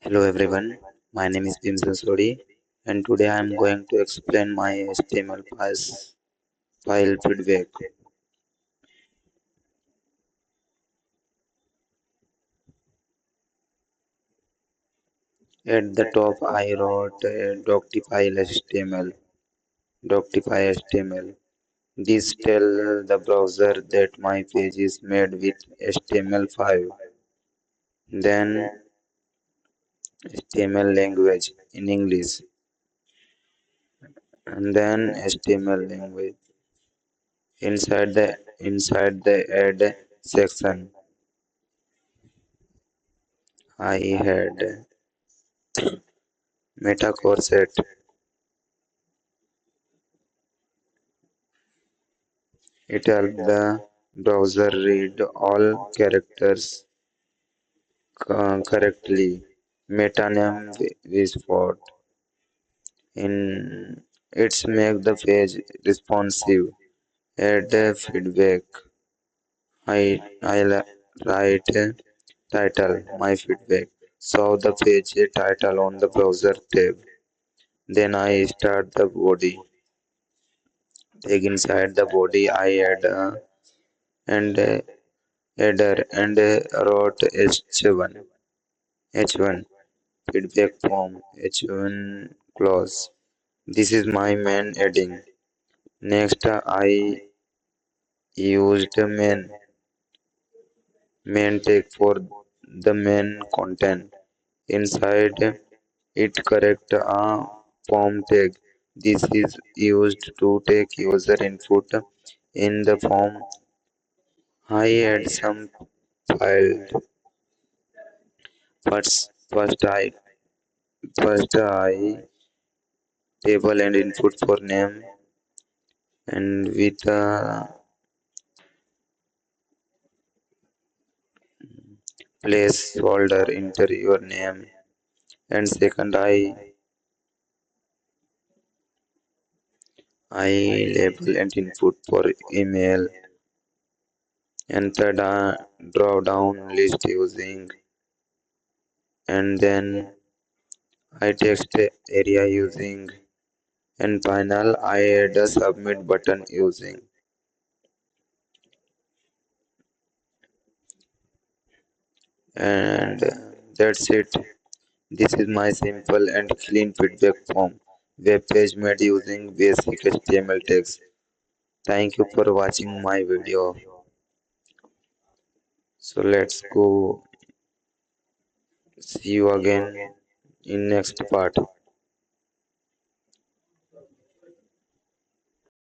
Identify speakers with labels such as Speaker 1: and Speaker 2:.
Speaker 1: Hello everyone, my name is Bimsal Sodi and today I am going to explain my HTML file feedback. At the top I wrote doctify HTML. This tell the browser that my page is made with HTML5. Then HTML language in English and then HTML language. Inside the add section I had meta corset. It helps the browser read all characters correctly. Metanym wishport in it's make the page responsive. Add feedback. I write title my feedback. So the page title on the browser tab. Then I start the body. Take inside the body I add and header and wrote H1 feedback form H1 clause. This is my main heading. Next I used main tag for the main content. Inside it correct a form tag. This is used to take user input in the form. I add some file. First I table and input for name and with a placeholder enter your name and second I label and input for email and third draw down list using and then I text area using and final I add a submit button using and that's it. This is my simple and clean feedback form web page made using basic HTML tags. Thank you for watching my video. So let's go see you again in next part.